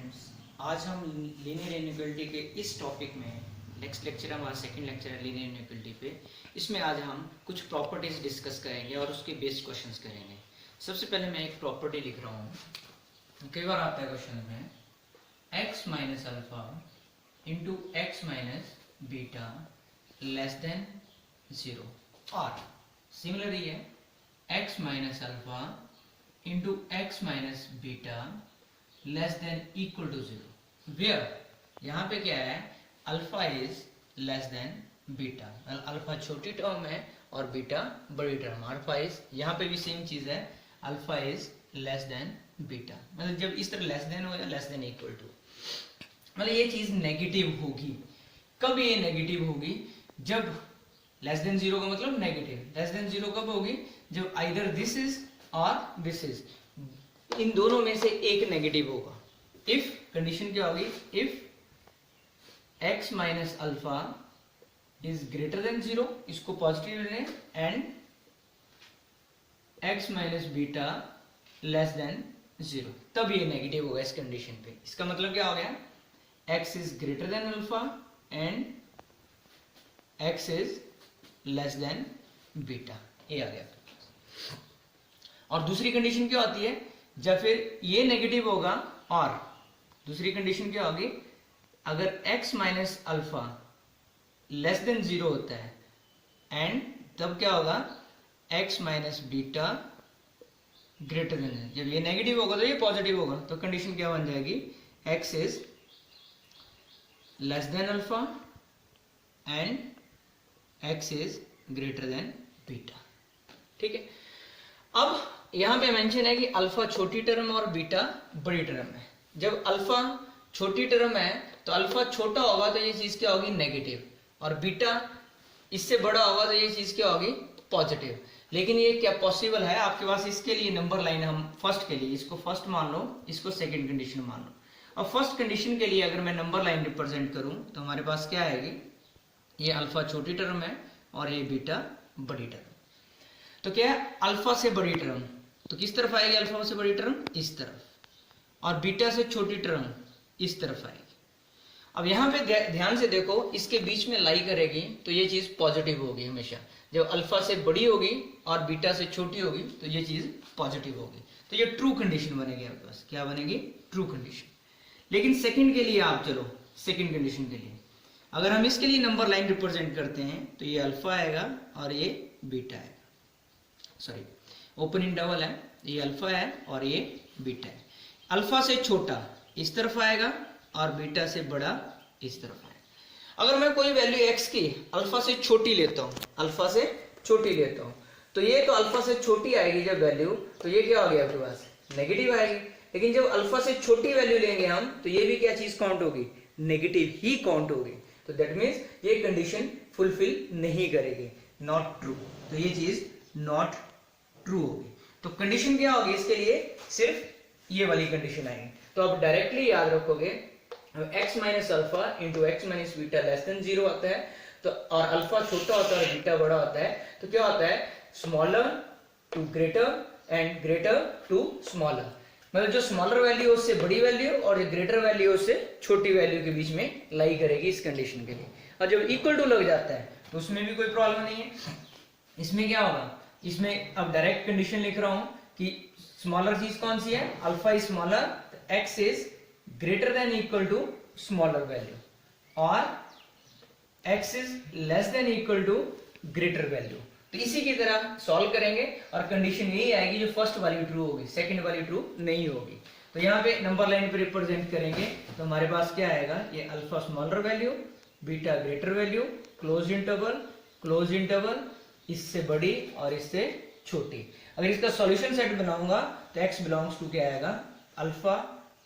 Students, आज हम linear inequality के इस टॉपिक में नेक्स्ट लेक्चर हमारा सेकंड लेक्चर है लीनियर इनइक्वालिटी पे। इसमें आज हम कुछ प्रॉपर्टीज डिस्कस करेंगे और उसके बेस्ड क्वेश्चंस करेंगे। सबसे पहले मैं एक प्रॉपर्टी लिख रहा हूँ। कई बार आता है क्वेश्चन में x minus alpha into x minus beta less than 0 और सिमिलरली है x minus alpha into x minus beta less than equal to 0 where यहाँ पे क्या है alpha is less than beta. Alpha छोटी टर्म है और बीटा बड़ी टर्म। अल्फा इज यहाँ पे भी सेम चीज है, alpha is less than beta. मतलब जब इस तरह लेस देन हो या लेस देन इक्वल टू, मतलब ये चीज नेगेटिव होगी। कब ये नेगेटिव होगी? जब लेस देन 0 का मतलब नेगेटिव। लेस देन 0 कब होगी? जब आइदर दिस इज और दिस इज, इन दोनों में से एक नेगेटिव होगा। इफ कंडीशन क्या होगी? If x minus alpha is greater then 0, इसको पॉजिटिव लें, and x minus beta less than 0, तब ये नेगेटिव होगा इस कंडीशन पे। इसका मतलब क्या हो गया? x is greater than alpha and x is less than beta, ये आ गया। और दूसरी कंडीशन क्या होती है? जब फिर ये नेगेटिव होगा और दूसरी कंडीशन क्या होगी? अगर x minus alpha less than 0 होता है एंड तब क्या होगा? x minus beta greater then है। जब ये नेगेटिव होगा तो ये पॉजिटिव होगा, तो कंडीशन क्या बन जाएगी? x is less than alpha and x is greater than beta. ठीक है। अब यहां पे मेंशन है कि अल्फा छोटी टर्म और बीटा बड़ी टर्म है। जब अल्फा छोटी टर्म है तो अल्फा छोटा होगा तो ये चीज क्या होगी? नेगेटिव, और बीटा इससे बड़ा होगा तो ये चीज क्या होगी? पॉजिटिव। लेकिन ये क्या पॉसिबल है आपके पास? इसके लिए नंबर लाइन हम फर्स्ट के लिए इसको फर्स्ट मान लो, इसको सेकंड कंडीशन मान लो। और फर्स्ट कंडीशन के लिए अगर मैं नंबर लाइन रिप्रेजेंट करूं तो हमारे पास क्या आएगी? ये अल्फा छोटी टर्म है और ये बीटा बड़ी टर्म। तो क्या है? अल्फा से बड़ी टर्म तो किस तरफ आएगी? अल्फा से बड़ी टर्म इस तरफ, और बीटा से छोटी टर्म इस तरफ आएगी। अब यहाँ पे ध्यान से देखो, इसके बीच में लाई करेगी तो ये चीज पॉजिटिव होगी हमेशा। जब अल्फा से बड़ी होगी और बीटा से छोटी होगी तो ये चीज पॉजिटिव होगी। तो ये ट्रू कंडीशन बनेगी आपके पास। क्या बनेगी? True condition. लेकिन सेकंड के लिए आप चलो, सेकंड कंडीशन के लिए अगर हम इसके लिए नंबर लाइन रिप्रेजेंट करते हैं तो ये अल्फा आएगा और ये बीटा आएगा। सॉरी, ओपन इंटरवल है, ये अल्फा है और ये बीटा है। अल्फा से छोटा इस तरफ आएगा और बीटा से बड़ा इस तरफ आएगा। अगर मैं कोई वैल्यू x की अल्फा से छोटी लेता हूं, अल्फा से छोटी लेता हूं, तो ये तो अल्फा से छोटी आएगी जब वैल्यू, तो ये क्या हो गया आपके पास? नेगेटिव आएगी। लेकिन जब अल्फा से छोटी वैल्यू लेंगे हम तो ये भी क्या चीज काउंट होगी? नेगेटिव ही काउंट होगी। तो दैट मीन्स ये कंडीशन फुलफिल नहीं करेगी, नॉट ट्रू। तो ये चीज नॉट ट्रू होगी। तो कंडीशन क्या होगी इसके लिए? सिर्फ ये वाली कंडीशन आएगी। तो आप डायरेक्टली याद रखोगे x minus alpha into x minus beta less than 0 आता है, तो और अल्फा छोटा होता है और बीटा बड़ा होता है, तो क्या होता है? Smaller to greater and greater to smaller. मतलब जो स्मॉलर वैल्यू उससे बड़ी वैल्यू और जो ग्रेटर वैल्यू उससे छोटी वैल्यू के बीच में लाई करेगी इस कंडीशन के लिए। और जब इक्वल टू लग जाता है तो उसमें भी कोई प्रॉब्लम नहीं है। इसमें क्या होगा? इसमें अब डायरेक्ट कंडीशन लिख रहा हूं कि स्मॉलर चीज कौन सी है? Alpha is smaller, X is greater than equal to smaller value और X is less than equal to greater value. तो इसी की तरह सॉल्व करेंगे और कंडीशन यही आएगी जो फर्स्ट वाली ट्रू होगी, सेकंड वाली ट्रू नहीं होगी। तो यहाँ पे नंबर लाइन पे रिप्रेजेंट करेंगे तो हमारे पास क्या आएगा? ये alpha smaller value, beta greater value, close interval, इससे बड़ी और इससे छोटी। अगर इसका सॉल्यूशन सेट बनाऊंगा तो x बिलोंग्स टू क्या आएगा? अल्फा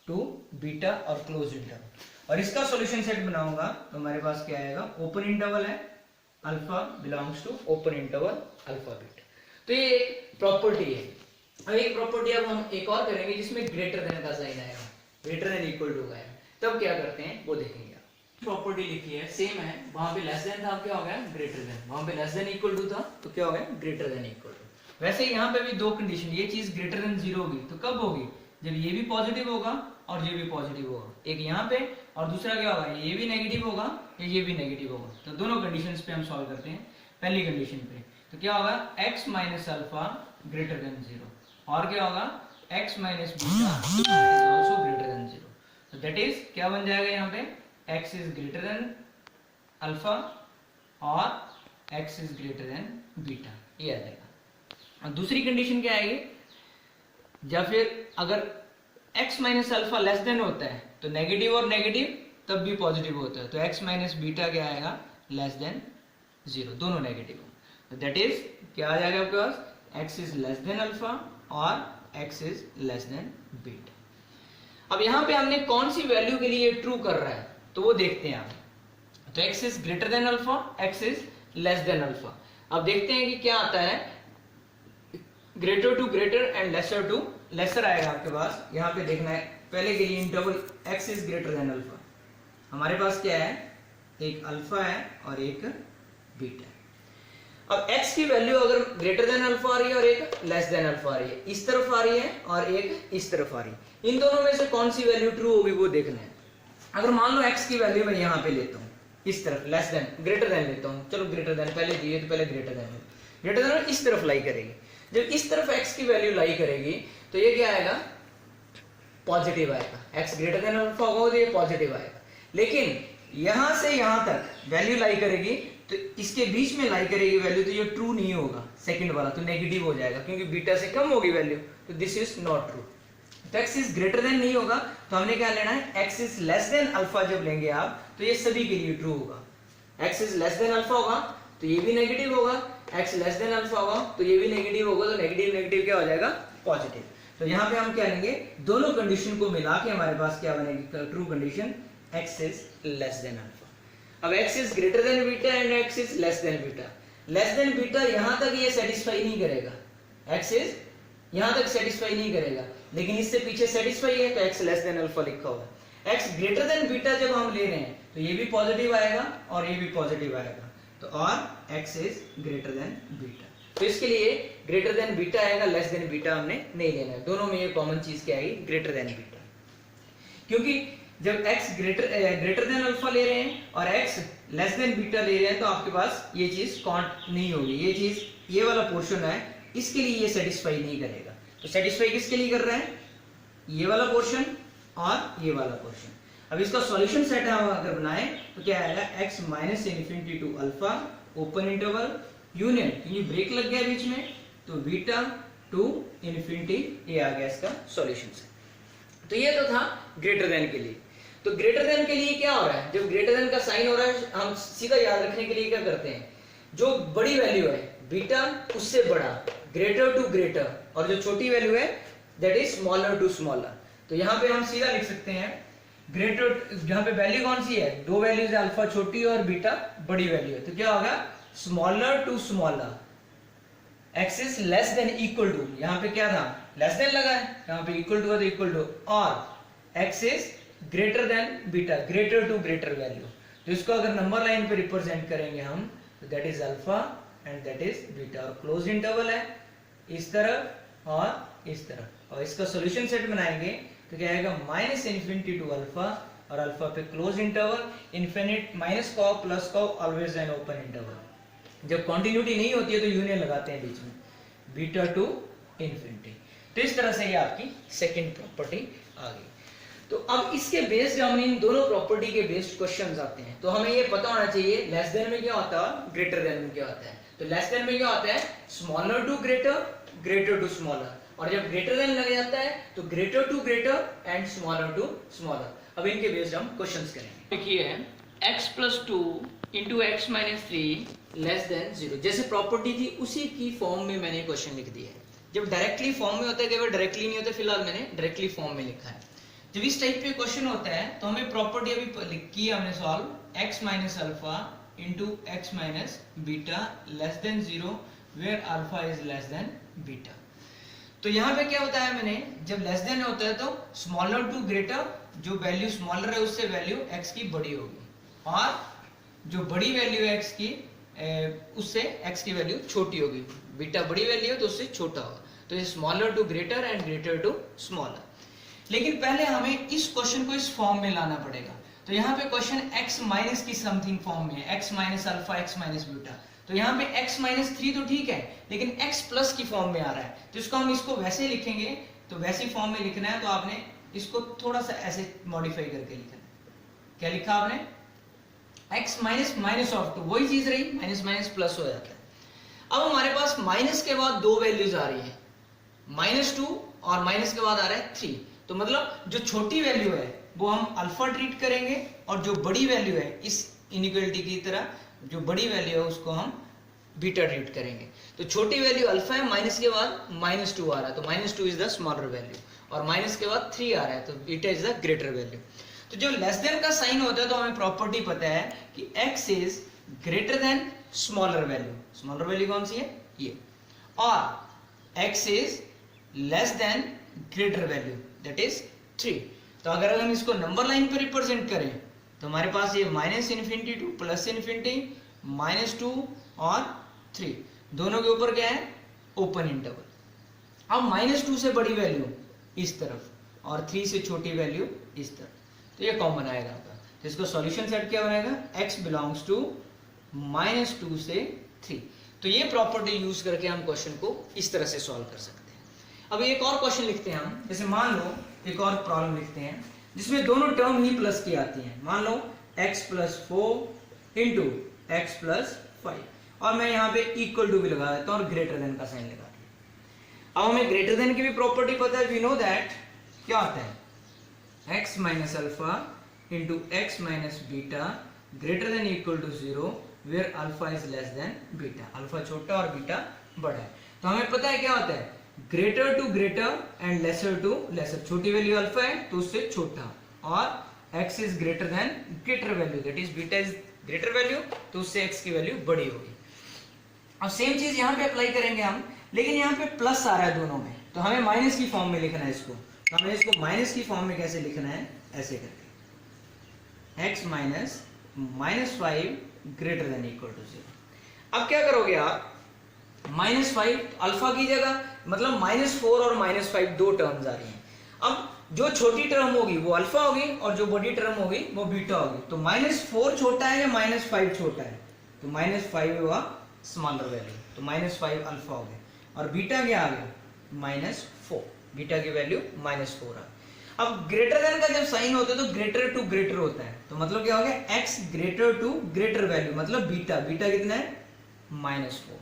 टू बीटा और क्लोज इंटरवल। और इसका सॉल्यूशन सेट बनाऊंगा तो हमारे पास क्या आएगा? ओपन इंटरवल है, alpha belongs to open interval alpha beta. तो ये एक प्रॉपर्टी है। अब एक प्रॉपर्टी अब हम एक और करेंगे जिसमें ग्रेटर देन का साइन आएगा, ग्रेटर देन इक्वल टू आएगा। तब क्या करते हैं वो देखेंगे। प्रॉपर्टी लिखी है, सेम है। वहां पे लेस देन था, क्या हो गया? Greater then. वहां पे लेस देन इक्वल टू था तो क्या हो गया? Greater than equal to. वैसे यहाँ पे भी दो कंडीशन, ये चीज ग्रेटर देन 0 होगी तो कब होगी? जब ये भी पॉजिटिव होगा और ये भी पॉजिटिव होगा, एक यहाँ पे और दूसरा क्या होगा, ये भी नेगेटिव होगा, ये भी नेगेटिव होगा। तो दोनों कंडीशंस पे हम सॉल्व करते हैं। पहली कंडीशन पे तो क्या होगा, x minus alpha greater than 0, और क्या होगा, x minus beta is also greater than 0। तो दैट इज क्या बन जाएगा यहाँ पे, x is greater than alpha और x is greater than beta, ये आ जाएगा। और दूसरी कंडीशन क्या आएगी, या फिर अगर x minus alpha less than होता है तो नेगेटिव और नेगेटिव तब भी पॉजिटिव होता है, तो x माइनस बीटा क्या आएगा, लेस देन 0, दोनों नेगेटिव हो। तो दैट इज क्या आ जाएगा आपके पास, x is less than alpha और x is less than beta. अब यहाँ पे हमने कौन सी वैल्यू के लिए ट्रू कर रहा है तो वो देखते हैं आप। तो x is greater than alpha, x is less than alpha. अब देखते हैं कि क्या आता है, greater to greater and lesser to lesser आएगा आपके पास। यहाँ पे देखना है पहले के लिए interval x is greater than alpha, हमारे पास क्या है, एक अल्फा है और एक बीटा है। अब x की वैल्यू अगर ग्रेटर देन अल्फा आ रही है और एक लेस देन अल्फा आ रही है, इस तरफ आ रही है और एक इस तरफ आ रही है, इन दोनों में से कौन सी वैल्यू ट्रू होगी वो देखना है। अगर मान लो x की वैल्यू मैं यहाँ पे लेता हूँ, इस तरफ लेस देन ग्रेटर देन लेता हूँ, चलो ग्रेटर देन पहले दिए तो पहले ग्रेटर देन इस तरफ लाई करेगी। जब इस तरफ x की वैल्यू लाई करेगी तो ये क्या आएगा, पॉजिटिव आएगा, x ग्रेटर देन अल्फा होगा तो ये पॉजिटिव आएगा। लेकिन यहां से यहां तक वैल्यू लाई करेगी तो इसके बीच में लाई करेगी वैल्यू, तो ये ट्रू नहीं होगा, सेकंड वाला तो नेगेटिव हो जाएगा क्योंकि बीटा से कम होगी वैल्यू, तो दिस इज नॉट ट्रू। तो x इज ग्रेटर देन नहीं होगा, तो हमने क्या लेना है, x is less than alpha जब लेंगे आप तो ये सभी के लिए ट्रू होगा। x is less than alpha होगा तो ये भी नेगेटिव होगा, x लेस देन अल्फा होगा तो ये भी नेगेटिव होगा, तो नेगेटिव नेगेटिव क्या हो जाएगा, पॉजिटिव। तो यहाँ पे हम क्या लेंगे, दोनों कंडीशन को मिला के हमारे पास क्या बनेगी, true condition, x is less than alpha. अब x is greater than beta and x is less than beta. Less than beta यहां तक ये सेटिस्फाई नहीं करेगा, x इज यहां तक सेटिस्फाई नहीं करेगा, लेकिन इससे पीछे सेटिस्फाई है तो x लेस देन अल्फा लिखा हुआ है। x ग्रेटर देन बीटा जब हम ले रहे हैं तो ये भी पॉजिटिव आएगा और ये भी पॉजिटिव आएगा, तो और x is greater than beta. तो इसके लिए ग्रेटर देन बीटा आएगा, लेस देन बीटा हमने नहीं लेना है, दोनों में ये कॉमन चीज क्या आएगी, ग्रेटर देन बीटा। क्योंकि जब x ग्रेटर देन अल्फा ले रहे हैं और x लेस देन बीटा ले रहे हैं तो आपके पास ये चीज काउंट नहीं होगी, ये चीज ये वाला पोर्शन है इसके लिए ये सेटिस्फाई नहीं करेगा। तो सेटिस्फाई किसके लिए कर रहे हैं, ये वाला पोर्शन और ये वाला पोर्शन। अब इसका सॉल्यूशन सेट हम अगर बनाएं तो क्या आएगा, x minus infinity to alpha open interval union, क्योंकि ब्रेक लग गया बीच में तो बीटा टू इन्फिनिटी, ये आ गया इसका सॉल्यूशन सेट। तो ये तो था ग्रेटर देन के लिए। तो ग्रेटर देन के लिए क्या हो रहा है, जब ग्रेटर देन का साइन हो रहा है हम सीधा याद रखने के लिए क्या करते हैं, जो बड़ी वैल्यू है बीटा उससे बड़ा, ग्रेटर टू ग्रेटर, और जो छोटी वैल्यू है that is smaller to smaller. तो यहाँ पे हम सीधा लिख सकते हैं ग्रेटर, जहाँ पे वैल्यू कौन सी है, दो वैल्यूज है, अल्फा छोटी और बीटा बड़ी वैल्यू है, तो क्या होगा, smaller to smaller, x is less than equal to, यहाँ पे क्या था लेस देन लगा है, यहाँ पे इक्वल टू है तो इक्वल टू, और x is greater than beta, greater to greater value. तो इसको अगर नंबर लाइन पे रिप्रेजेंट करेंगे हम तो that is alpha and that is beta, और क्लोज इंटरवल है इस तरफ और इस तरफ, और इसका सॉल्यूशन सेट बनाएंगे तो क्या आएगा, माइनस इन्फिनिटी टू अल्फा, और अल्फा पे क्लोज इंटरवल, इन्फिनिट माइनस का प्लस का ऑलवेज एन ओपन इंटरवल। जब कंटिन्यूटी नहीं होती है तो यूनियन लगाते हैं बीच में, बीटा टू इन्फिनिटी। तो इस तरह से ये आपकी सेकंड प्रॉपर्टी आ गई। तो अब इसके बेस्ड हम इन दोनों प्रॉपर्टी के बेस्ड क्वेश्चंस आते हैं। तो हमें ये पता होना चाहिए लेस देन में क्या होता है, ग्रेटर देन में क्या होता है। तो लेस देन में क्या होता है, smaller to greater, greater to smaller, और जब ग्रेटर देन लग जाता है तो greater to greater and smaller to smaller. अब इनके बेस्ड हम क्वेश्चंस करेंगे। देखिए x plus two into x minus three less than zero, जैसे प्रॉपर्टी थी उसी की फॉर्म में मैंने क्वेश्चन लिख दिया है। जब डायरेक्टली फॉर्म में होता है, केवल डायरेक्टली नहीं होता, फिलहाल मैंने डायरेक्टली फॉर्म में लिखा है। जब इस टाइप पे क्वेश्चन होता है तो हमें प्रॉपर्टी अभी की है हमने solve, x minus alpha into x minus beta less than zero where alpha is less than beta. तो यहाँ पे क्या होता है, मैंने जब लेस देन होता है तो स्मॉलर टू ग्रेटर, जो वैल्यू स्मॉलर है उससे वैल्यू x की बड़ी होगी, और जो बड़ी वैल्यू है x की उससे x की वैल्यू छोटी होगी। बीटा बड़ी वैल्यू है तो उससे छोटा होगा, तो ये smaller to greater and greater to smaller. लेकिन पहले हमें इस क्वेश्चन को इस फॉर्म में लाना पड़ेगा। तो यहाँ पे क्वेश्चन x माइनस की समथिंग फॉर्म में है, x minus alpha x minus beta. तो यहाँ पे x माइनस 3 तो ठीक है, लेकिन x प्लस की फॉर्म में आ रहा है, तो इसको हम इसको वैसे लिखेंगे, तो वैसी फॉर्म में लिखना है, तो आपने इसको थोड़ा सा ऐसे मॉडिफाई करके लिखना है। क्या लिखा आपने? x माइनस माइनस ऑफ 2, वही चीज रही, माइनस माइनस प्लस हो जाता है। अब हमारे पास माइनस के बाद दो वैल्यूज आ रही है, -2 और माइनस के बाद आ रहा है 3। तो मतलब जो छोटी वैल्यू है वो हम अल्फा ट्रीट करेंगे, और जो बड़ी वैल्यू है इस इनइक्वालिटी की तरह, जो बड़ी वैल्यू है उसको हम बीटा ट्रीट करेंगे। तो छोटी वैल्यू अल्फा है, माइनस के बाद -2 आ रहा है, तो -2 इज द स्मॉलर वैल्यू, और माइनस के बाद 3 आ रहा है, तो beta is the greater value. तो जब लेस देन का साइन होता है तो हमें प्रॉपर्टी पता है कि x is greater than smaller value. Smaller value कौन सी है? ये। और x is less than greater value, that is 3। तो अगर हम इसको नंबर लाइन पे रिप्रेजेंट करें तो हमारे पास ये -∞ टू +∞, -2 और 3, दोनों के ऊपर क्या है? Open interval. अब -2 से बड़ी वैल्यू इस तरफ और 3 से छोटी वैल्यू इस तरफ, तो ये कॉमन आएगा आपका। तो इसको सॉल्यूशन सेट क्या बनेगा? x बिलोंग्स टू -2 से 3। तो ये प्रॉपर्टी यूज करके हम क्वेश्चन को इस तरह से सॉल्व कर सकते हैं। अब एक और क्वेश्चन लिखते हैं हम, जैसे मान लो एक और प्रॉब्लम लिखते हैं जिसमें दोनों टर्म ही प्लस की आती हैं। मान लो x + 4 इंटू x + 5, और मैं यहाँ पे इक्वल टू भी लगा देता हूँ और ग्रेटर देन का साइन लगा दिया। अब हमें ग्रेटर देन की भी प्रॉपर्टी पता है, वी नो दैट क्या होता है? x minus alpha into x minus beta greater than equal to 0 where alpha is less than beta. Alpha छोटा और बीटा बड़ा है। तो हमें पता है क्या होता है? Greater to greater and lesser to lesser. छोटी वैल्यू अल्फा है तो उससे छोटा, और x is greater than greater value, that is beta is greater value, तो उससे x की वैल्यू बड़ी होगी। अब सेम चीज यहाँ पे अप्लाई करेंगे हम, लेकिन यहाँ पे प्लस आ रहा है दोनों में, तो हमें माइनस की फॉर्म में लिखना है इसको। तो हमें इसको माइनस की फॉर्म में कैसे लिखना है? ऐसे करके x minus -5 greater than equal to 0। अब क्या करोगे आप? -5 अल्फा की जगह, मतलब -4 और -5 दो टर्म्स आ रही हैं। अब जो छोटी टर्म होगी वो अल्फा होगी, और जो बड़ी टर्म होगी वो बीटा होगी। तो -4 छोटा है या -5 छोटा है? तो -5 हुआ स्मॉलर वैल्यू, तो -5 अल्फा हो गया, और बीटा क्या आ गया? -4। बीटा की वैल्यू -4 आ। अब ग्रेटर देन का जब साइन होता है तो ग्रेटर टू ग्रेटर होता है, तो मतलब क्या हो गया? x greater to greater value, मतलब बीटा। बीटा कितना है? -4।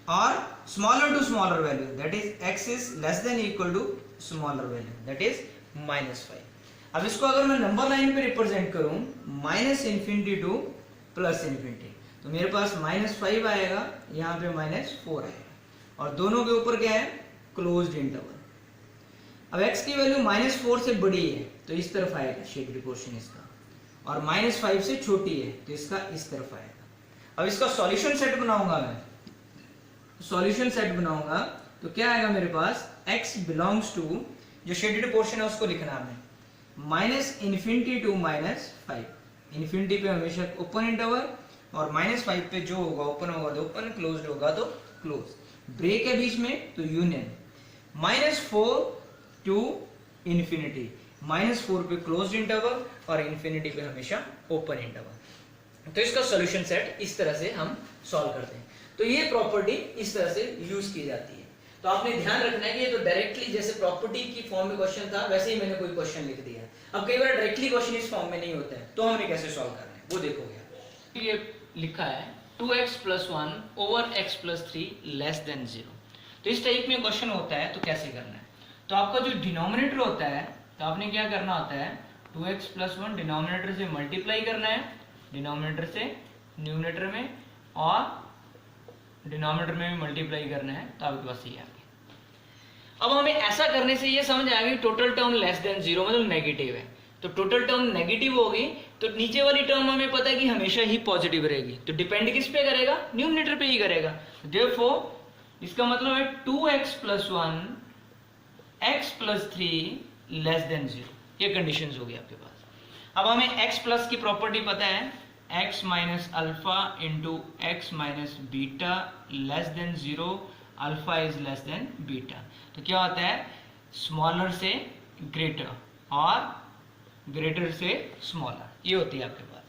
और smaller to smaller value, that is x is less than equal to smaller value, that is -5। अब इसको अगर मैं नंबर लाइन पे रिप्रेजेंट करूं, -∞ टू +∞, तो मेरे पास -5 आएगा, यहाँ पे -4 आएगा, और दोनों के ऊपर क्या है? Closed interval. अब x की वैल्यू -4 से बड़ी है तो इस तरफ आएगा शेडेड पोर्शन इसका, और -5 से छोटी है तो इसका इस तरफ आएगा। अब इसका सॉल्यूशन सेट बनाऊंगा मैं, सॉल्यूशन सेट बनाऊंगा तो क्या आएगा मेरे पास? x बिलोंग्स टू, जो शेडेड पोर्शन है उसको लिखना है -∞ टू -5। इन्फिनिटी पे हमेशा ओपन इंटरवल, और -5 पे जो होगा ओपन होगा तो ओपन, क्लोज्ड होगा तो क्लोज। ब्रेक है बीच में तो यूनियन। -4 टू इन्फिनिटी, -4 पे क्लोज्ड इंटरवल और इन्फिनिटी पे हमेशा ओपन इंटरवल। तो इसका सॉल्यूशन सेट इस तरह से हम सॉल्व करते हैं। तो ये प्रॉपर्टी इस तरह से यूज की जाती है। तो आपने ध्यान रखना है कि ये तो डायरेक्टली जैसे प्रॉपर्टी की फॉर्म में क्वेश्चन था वैसे ही मैंने कोई क्वेश्चन लिख दिया। अब कई बार डायरेक्टली क्वेश्चन इस फॉर्म में नहीं होता है, तो हमने कैसे सॉल्व करना है वो देखोगे। ये लिखा है 2x + 1 over x + 3 less than 0। तो इस टाइप में क्वेश्चन होता है तो कैसे करना है? तो आपका जो डिनोमिनेटर होता है, तो आपने क्या करना होता है? 2x + 1 डिनोमिनेटर से मल्टीप्लाई करना है, डिनोमिनेटर से न्यूमरेटर में, और डिनोमिनेटर में भी मल्टीप्लाई करना है, तो आपके पास ये आ गया। अब हमें ऐसा करने से ये समझ आएगा कि टोटल टर्म लेस देन 0 मतलब नेगेटिव है। तो टोटल टर्म नेगेटिव होगी तो नीचे वाली टर्म हमें पता है कि हमेशा ही पॉजिटिव रहेगी। तो डिपेंड किस पे करेगा? न्यूमरेटर पे ही करेगा। देयरफॉर इसका मतलब है 2x + 1 x + 3 लेस देन 0। ये कंडीशंस होगी आपके पास। अब हमें x प्लस की प्रॉपर्टी पता है, x minus alpha into x minus beta less than 0, alpha is less than beta. तो क्या होता है? स्मॉलर से ग्रेटर और ग्रेटर से स्मॉलर, ये होती है आपके पास।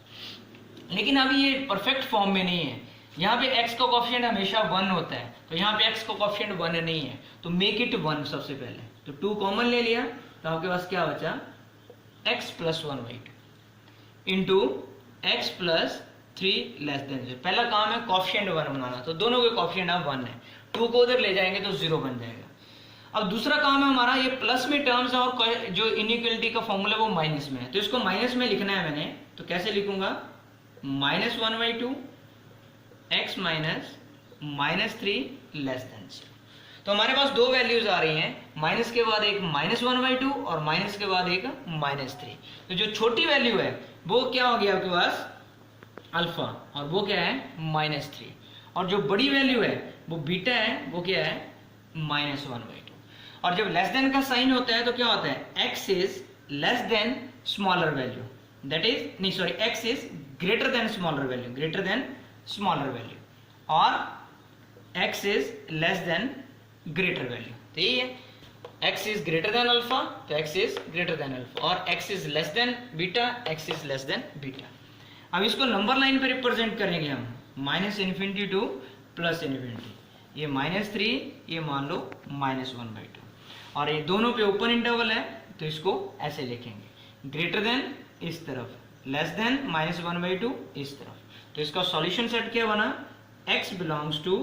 लेकिन अभी ये परफेक्ट फॉर्म में नहीं है, यहाँ पे x का कोएफिशिएंट हमेशा 1 होता है, तो यहाँ पे x का कोएफिशिएंट 1 नहीं है, तो मेक इट 1 सबसे पहले। तो 2 कॉमन ले लिया तो आपके पास क्या बचा, x + 1/2 into x + 3 less than 0। पहला काम है कोएफिशिएंट 1 बनाना, तो दोनों के कोएफिशिएंट आप 1 है, 2 को उधर ले जाएंगे तो 0 बन जाएगा। अब दूसरा काम है हमारा, ये प्लस में टर्म्स है और जो इनइक्वालिटी का फॉर्मूला वो माइनस में है, तो इसको माइनस में लिखना है मैंने, तो कैसे लिखूंगा, -1/2 x -3 लेस देन 0। तो हमारे पास दो वैल्यूज आ रही हैं, माइनस के बाद एक -1/2 और माइनस के बाद एक -3। तो जो छोटी वैल्यू है वो क्या हो गया आपके पास, अल्फा, और वो क्या है -3, और जो बड़ी वैल्यू है वो बीटा है, वो क्या है -1/2। और जब लेस देन का साइन होता है तो क्या होता है, x is less than smaller value, that is नहीं sorry x is greater than smaller value, greater than smaller value, और x is less than greater value. तो ये है x is greater than alpha, तो x is greater than alpha, और x is less than beta, x is less than beta. अब इसको number line पे represent करेंगे हम, -∞ टू +∞, ये -3, ये मान लो -1/2, और ये दोनों पे ओपन इंटरवल है, तो इसको ऐसे लिखेंगे, ग्रेटर देन इस तरफ, लेस देन -1/2 इस तरफ। तो इसका सॉल्यूशन सेट क्या बना, x बिलोंग्स टू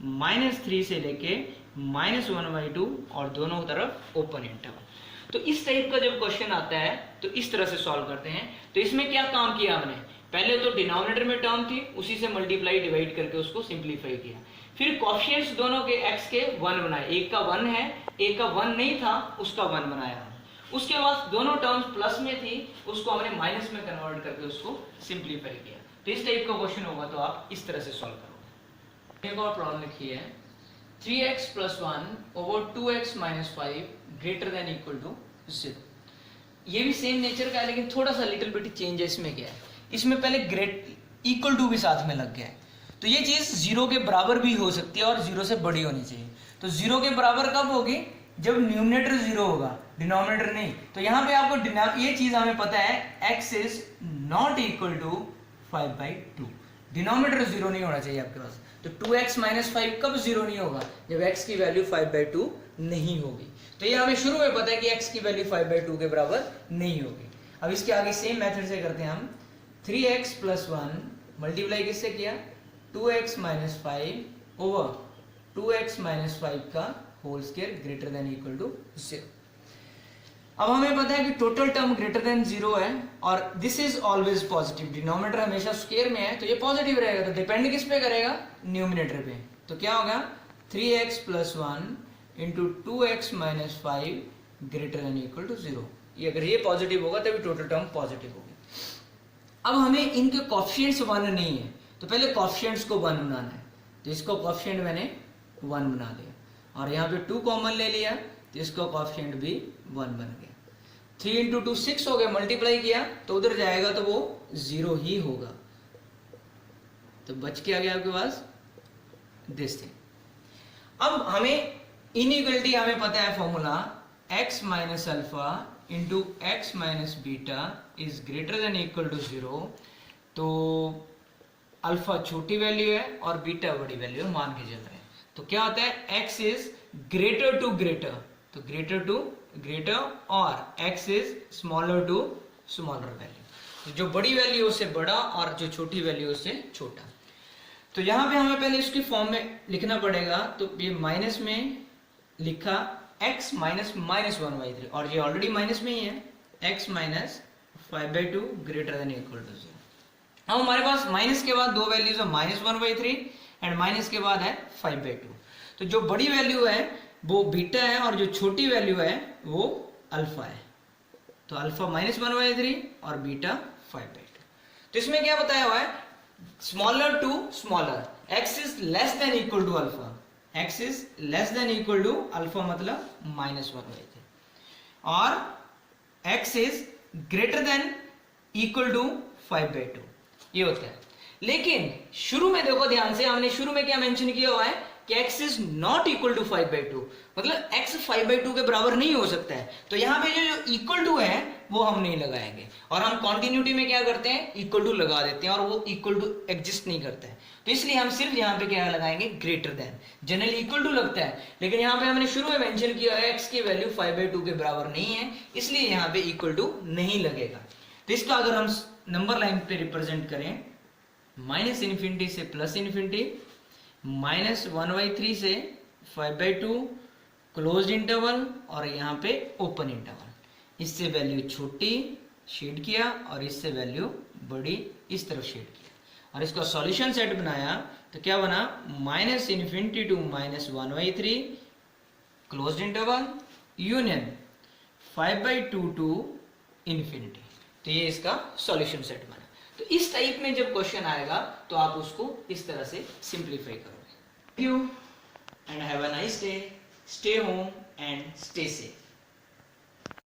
-3 से लेके -1/2 और दोनों तरफ ओपन इंटरवल। तो इस टाइप का जब क्वेश्चन आता है तो इस तरह से सॉल्व करते हैं। तो इसमें क्या काम किया हमने, पहले तो डिनोमिनेटर में टर्म थी, उसी से मल्टीप्लाई डिवाइड करके उसको सिंप्लीफाई किया, फिर कोएफिशिएंट्स दोनों के x के 1 बनाए, एक का 1 है, एक का 1 नहीं था, उसका 1 बनाया। उसके बाद दोनों टर्म्स प्लस में थी, उसको हमने माइनस में कन्वर्ट करके उसको सिंप्लीफाई किया। तो इस टाइप का क्वेश्चन होगा तो आप इस तरह से सॉल्व करोगे। एक और प्रॉब्लम लिखी है, 3x + 1 / 2x - 5 greater than equal to 0। ये भी सेम नेचर का है, लेकिन थोड़ा सा लिटिल बिट चेंज है। इसमें क्या है, इसमें पहले इक्वल टू भी साथ में लग गया है, तो ये चीज 0 के बराबर भी हो सकती है और 0 से बड़ी होनी चाहिए। तो 0 के बराबर कब होगी, जब न्यूमरेटर 0 होगा, डिनोमिनेटर नहीं। तो यहाँ पे आपको ये चीज हमें पता है, x is not equal to 5/2, denominator 0 नहीं होना चाहिए आपके पास। तो 2x - 5 कब 0 नहीं होगा, जब x की वैल्यू 5/2 नहीं होगी। तो ये हमें शुरू में पता है कि x की वैल्यू 5/2 के बराबर नहीं होगी। अब इसके आगे सेम मेथड से करते हैं हम, 3x + 1 मल्टीप्लाई किससे किया, 2x - 5 ओवर 2x - 5 का whole square greater than equal to 0। अब हमें पता है कि टोटल टर्म ग्रेटर देन 0 है, और this is always positive, denominator हमेशा स्क्वायर में है, तो ये पॉजिटिव रहेगा। तो डिपेंड किस पे करेगा, न्यूमरेटर पे। तो क्या होगा, 3x + 1 into 2x - 5 greater than equal to 0। ये अगर ये पॉजिटिव होगा तभी टोटल टर्म पॉजिटिव होगी। अब हमें इनके कोएफिशिएंट्स 1 नहीं है, तो पहले कोएफिशिएंट्स को 1 बनाना है। तो इसको कोएफिशिएंट मैंने 1 बना दिया, और यहाँ पे 2 कॉमन ले लिया, तो इसका कोएफिशिएंट भी 1 बन गया। 3 × 2 6 हो गया, मल्टीप्लाई किया तो उधर जाएगा तो वो 0 ही होगा। तो बच के आ गया आपके पास दिस थिंग। अब हमें इनइक्वालिटी हमें पता है formula, x - alpha into x - beta is greater than equal to 0। तो अल्फा छोटी वैल्यू है और बीटा बड़ी वैल्यू है, मान के चल रहे हैं। तो क्या होता है, x is greater to greater, तो ग्रेटर टू ग्रेटर, और x is smaller to smaller value. तो जो बड़ी वैल्यू उससे बड़ा और जो छोटी वैल्यू उससे छोटा। तो यहाँ पे हमें पहले इसकी फॉर्म में लिखना पड़ेगा, तो ये माइनस में लिखा x - -1/3, और ये ऑलरेडी माइनस में ही है, x - 5/2 greater than equal to 0। अब हमारे पास माइनस के बाद दो वैल्यूज है, -1/3 एंड माइनस के बाद है 5/2। तो जो बड़ी वैल्यू है वो बीटा है, और जो छोटी वैल्यू है वो अल्फा है। तो अल्फा -1/3 और बीटा 5/2। तो इसमें क्या बताया हुआ है, smaller to smaller, x is less than equal to alpha, x is less than equal to alpha मतलब -1/3, और x is greater than equal to 5/2, ये होता है। लेकिन शुरू में देखो ध्यान से, हमने शुरू में क्या मेंशन किया हुआ है, कि x is not equal to 5/2, मतलब x 5/2 के बराबर नहीं हो सकता है, तो यहाँ पे जो इक्वल टू है वो हम नहीं लगाएंगे, और हम कॉन्टिन्यूटी में क्या करते हैं, इक्वल टू लगा देते हैं, और वो इक्वल टू एग्जिस्ट नहीं करता है, तो इसलिए हम सिर्फ यहाँ पे क्या लगाएंगे, greater than. Generally equal to लगता है, लेकिन यहाँ पे हमने शुरू में मेंशन किया है x की वैल्यू 5/2 के बराबर नहीं है, इसलिए यहाँ पे इक्वल टू नहीं लगेगा। तो इसका अगर हम नंबर लाइन पे रिप्रेजेंट करें, -∞ से +∞, -1/3 से 5/2, क्लोज्ड इंटरवल और यहाँ पे ओपन इंटरवल, इससे वैल्यू छोटी शेड किया और इससे वैल्यू बड़ी इस तरफ शेड किया, और इसका सॉल्यूशन सेट बनाया तो क्या बना, -∞ to -1/3 closed interval union 5/2 to ∞, तो ये इसका सॉल्यूशन सेट बना। तो इस टाइप में जब क्वेश्चन आएगा तो आप उसको इस तरह से सिंप्लीफाई करोगे। Thank you and have a nice day, stay home and stay safe.